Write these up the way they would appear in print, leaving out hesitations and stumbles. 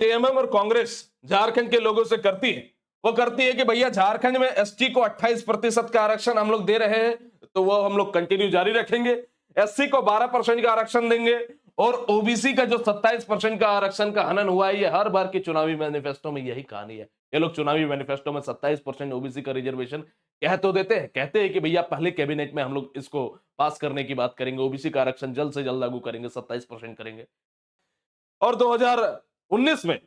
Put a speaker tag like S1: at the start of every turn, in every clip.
S1: JMM और कांग्रेस झारखंड के लोगों से करती है, वो करती है कि भैया झारखंड में एसटी को 28% का आरक्षण हम लोग दे रहे हैं, तो वो हम लोग कंटिन्यू जारी रखेंगे। एससी को 12% का आरक्षण देंगे और ओबीसी का जो 27% का आरक्षण का हनन हुआ है, ये हर बार के चुनावी मैनिफेस्टो में यही कहानी है। ये लोग चुनावी मैनिफेस्टो में 27% ओबीसी का रिजर्वेशन कह तो देते हैं, कहते हैं कि भैया पहले कैबिनेट में हम लोग इसको पास करने की बात करेंगे, ओबीसी का आरक्षण जल्द से जल्द लागू करेंगे, 27% करेंगे। और 2019 में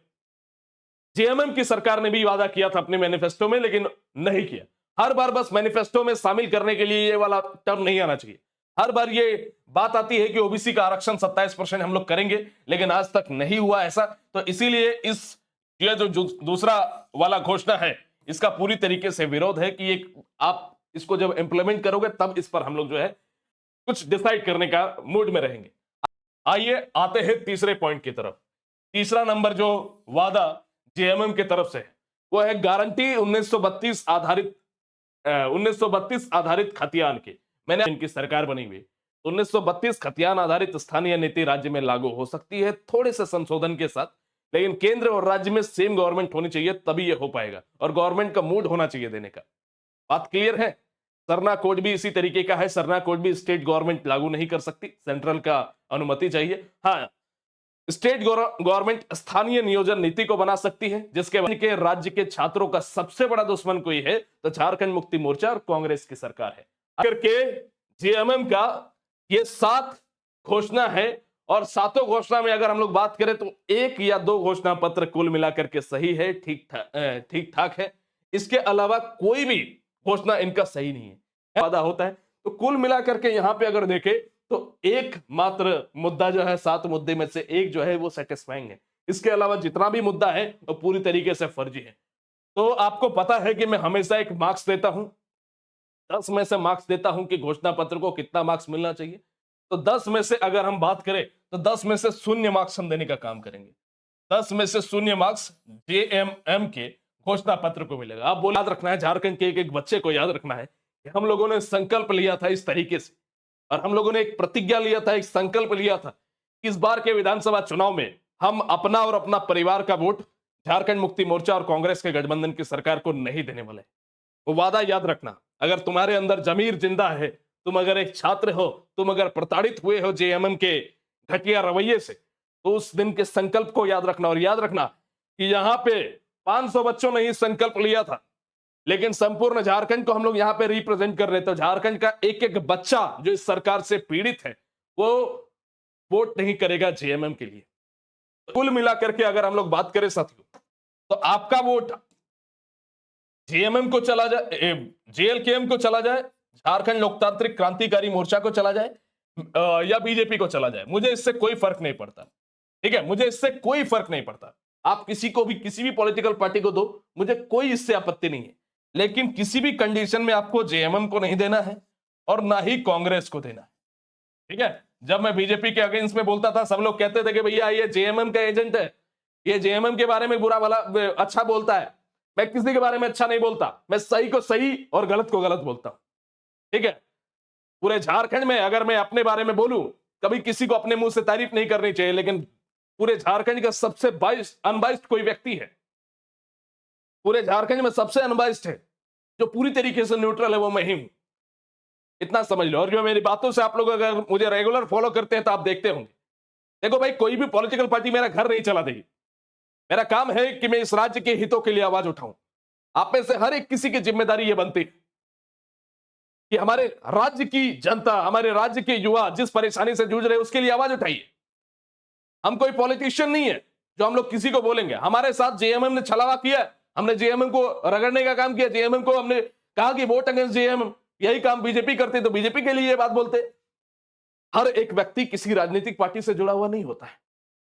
S1: जेएमएम की सरकार ने भी वादा किया था अपने मैनिफेस्टो में, लेकिन नहीं किया। हर बार बस मैनिफेस्टो में शामिल करने के लिए ये वाला टर्म नहीं आना चाहिए। हर बार ये बात आती है कि ओबीसी का आरक्षण 27% हम लोग करेंगे, लेकिन आज तक नहीं हुआ ऐसा। तो इसीलिए इस ये जो दूसरा वाला घोषणा है, इसका पूरी तरीके से विरोध है कि एक आप इसको जब इंप्लीमेंट करोगे तब इस पर हम लोग जो है कुछ डिसाइड करने का मूड में रहेंगे। आइए आते हैं तीसरे पॉइंट की तरफ। तीसरा नंबर जो वादा जेएमएम की तरफ से वो है गारंटी 1932 आधारित खतियान की। मैंने इनकी सरकार बनी हुई 1932 खतियान आधारित स्थानीय नीति राज्य में लागू हो सकती है, थोड़े से संशोधन के साथ, लेकिन केंद्र और राज्य में सेम गवर्नमेंट होनी चाहिए, तभी ये हो पाएगा और गवर्नमेंट का मूड होना चाहिए देने का। बात क्लियर है? सरना कोड भी इसी तरीके का है। सरना कोड भी स्टेट गवर्नमेंट लागू नहीं कर सकती, सेंट्रल का अनुमति चाहिए। हाँ, स्टेट गवर्नमेंट स्थानीय नियोजन नीति को बना सकती है, जिसके के राज्य के छात्रों का सबसे बड़ा दुश्मन कोई है तो झारखंड मुक्ति मोर्चा और कांग्रेस की सरकार है। अगर के जेएमएम का ये 7 घोषणा है और 7 घोषणा में अगर हम लोग बात करें तो 1 या 2 घोषणा पत्र कुल मिलाकर के सही है, ठीक ठाक है। इसके अलावा कोई भी घोषणा इनका सही नहीं है, वादा होता है। तो कुल मिलाकर के यहां पे अगर देखें तो एक मात्र मुद्दा जो है 7 मुद्दे में से एक जो है वो सेटिस्फाइंग है। इसके अलावा जितना भी मुद्दा है वो पूरी तरीके से फर्जी है। तो आपको पता है कि मैं हमेशा एक मार्क्स देता हूं, 10 में से मार्क्स देता हूं कि घोषणा पत्र को कितना मार्क्स मिलना चाहिए। तो 10 में से अगर हम बात करें तो 10 में से 0 मार्क्स हम देने का काम करेंगे। 10 में से 0 मार्क्स जेएमएम के घोषणा पत्र को मिलेगा। आप याद रखना है, झारखंड के एक बच्चे को याद रखना है कि हम लोगों ने संकल्प लिया था इस तरीके से, और हम लोगों ने एक प्रतिज्ञा लिया था, एक संकल्प लिया था कि इस बार के विधानसभा चुनाव में हम अपना और अपना परिवार का वोट झारखंड मुक्ति मोर्चा और कांग्रेस के गठबंधन की सरकार को नहीं देने वाले। वो वादा याद रखना। अगर तुम्हारे अंदर जमीर जिंदा है, तुम अगर एक छात्र हो, तुम अगर प्रताड़ित हुए हो जेएमएम के घटिया रवैये से, तो उस दिन के संकल्प को याद रखना। और याद रखना कि यहां पे 500 बच्चों ने ही संकल्प लिया था, लेकिन संपूर्ण झारखंड को हम लोग यहां पे रिप्रेजेंट कर रहे थे। झारखंड का एक एक बच्चा जो इस सरकार से पीड़ित है वो वोट नहीं करेगा जेएमएम के लिए। कुल मिलाकर के अगर हम लोग बात करें साथियों, तो आपका वोट जेएमएम को चला जाए, जेएलकेएम को चला जाए, झारखंड लोकतांत्रिक क्रांतिकारी मोर्चा को चला जाए, या बीजेपी को चला जाए, मुझे इससे कोई फर्क नहीं पड़ता। ठीक है, मुझे इससे कोई फर्क नहीं पड़ता। आप किसी को भी, किसी भी पॉलिटिकल पार्टी को दो, मुझे कोई इससे आपत्ति नहीं है, लेकिन किसी भी कंडीशन में आपको जेएमएम को नहीं देना है और ना ही कांग्रेस को देना है। ठीक है, जब मैं बीजेपी के अगेंस्ट में बोलता था, सब लोग कहते थे कि भैया ये जेएमएम का एजेंट है, ये जेएमएम के बारे में बुरा भला अच्छा बोलता है। मैं किसी के बारे में अच्छा नहीं बोलता, मैं सही को सही और गलत को गलत बोलता हूं। ठीक है, पूरे झारखंड में अगर मैं अपने बारे में बोलूं, कभी किसी को अपने मुंह से तारीफ नहीं करनी चाहिए, लेकिन पूरे झारखंड का सबसे अनबाइस्ड कोई व्यक्ति है, पूरे झारखंड में सबसे अनबाइस्ड है, जो पूरी तरीके से न्यूट्रल है, वो मैं ही हूं। इतना समझ लो। और जो मेरी बातों से आप लोग अगर मुझे रेगुलर फॉलो करते हैं तो आप देखते होंगे, देखो भाई, कोई भी पॉलिटिकल पार्टी मेरा घर नहीं चला देगी। मेरा काम है कि मैं इस राज्य के हितों के लिए आवाज उठाऊं। आप में से हर एक किसी की जिम्मेदारी यह बनती है कि हमारे राज्य की जनता, हमारे राज्य के युवा जिस परेशानी से जूझ रहे हैं उसके लिए आवाज उठाइए। हम कोई पॉलिटिशियन नहीं है जो हम लोग किसी को बोलेंगे। हमारे साथ जेएमएम ने छलावा किया, हमने जेएमएम को रगड़ने का काम किया, जेएमएम को हमने कहा कि वोट अगेंस्ट जेएमएम, यही काम बीजेपी करते तो बीजेपी के लिए ये बात बोलते। हर एक व्यक्ति किसी राजनीतिक पार्टी से जुड़ा हुआ नहीं होता है।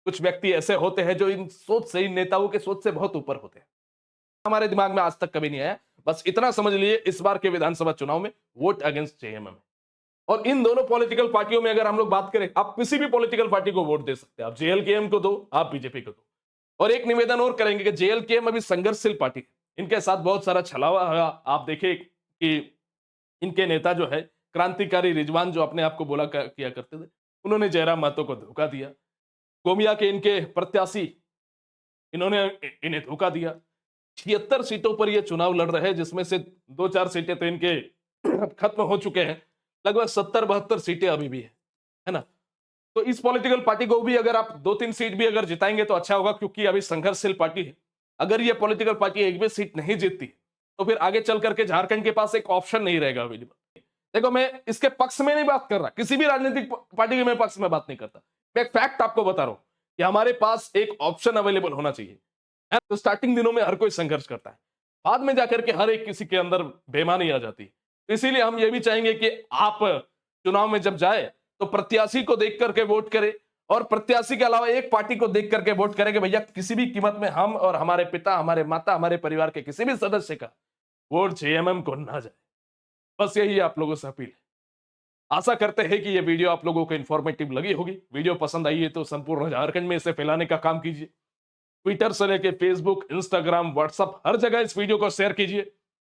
S1: कुछ व्यक्ति ऐसे होते हैं जो इन सोच से, इन नेताओं के सोच से बहुत ऊपर होते हैं। हमारे दिमाग में आज तक कभी नहीं आया। बस इतना समझ लिए, इस बार के विधानसभा चुनाव में वोट अगेंस्ट जेएमएम। और इन दोनों पॉलिटिकल पार्टियों में अगर हम लोग बात करें, आप किसी भी पॉलिटिकल पार्टी को वोट दे सकते हैं। आप जेएलकेएम को दो, आप बीजेपी को दो। और एक निवेदन और करेंगे कि जेएलकेएम अभी संघर्षशील पार्टी है, इनके साथ बहुत सारा छलावा है। आप देखें कि इनके नेता जो है क्रांतिकारी रिजवान, जो अपने आप को बोला किया करते थे, उन्होंने जयराम महतो को धोखा दिया। गोमिया के इनके प्रत्याशी इन्होंने इन्हें धोखा दिया। 76 सीटों पर ये चुनाव लड़ रहे हैं, जिसमें से 2-4 सीटें तो इनके खत्म हो चुके हैं। लगभग 70-72 सीटें अभी भी है ना? तो इस पॉलिटिकल पार्टी को भी अगर आप 2-3 सीट भी अगर जिताएंगे तो अच्छा होगा, क्योंकि अभी संघर्षशील पार्टी है। अगर ये पॉलिटिकल पार्टी एक भी सीट नहीं जीतती तो फिर आगे चल करके झारखंड के पास एक ऑप्शन नहीं रहेगा अवेलेबल। देखो, मैं इसके पक्ष में नहीं बात कर रहा, किसी भी राजनीतिक पार्टी के मैं पक्ष में बात नहीं करता। मैं एक फैक्ट आपको बता रहा हूं कि हमारे पास एक ऑप्शन अवेलेबल होना चाहिए। तो स्टार्टिंग दिनों में हर कोई संघर्ष करता है, बाद में जाकर के हर एक किसी के अंदर बेईमानी आ जाती है। इसीलिए हम ये भी चाहेंगे कि आप चुनाव में जब जाए तो प्रत्याशी को देख करके वोट करें, और प्रत्याशी के अलावा एक पार्टी को देख करके वोट करें कि भैया किसी भी कीमत में हम और हमारे पिता, हमारे माता, हमारे परिवार के किसी भी सदस्य का वोट जेएमएम को ना जाए। बस यही आप लोगों से अपील है। आशा करते हैं कि ये वीडियो आप लोगों को इंफॉर्मेटिव लगी होगी। वीडियो पसंद आई है तो संपूर्ण झारखंड में इसे फैलाने का काम कीजिए। ट्विटर से लेके फेसबुक, इंस्टाग्राम, व्हाट्सएप, हर जगह इस वीडियो को शेयर कीजिए।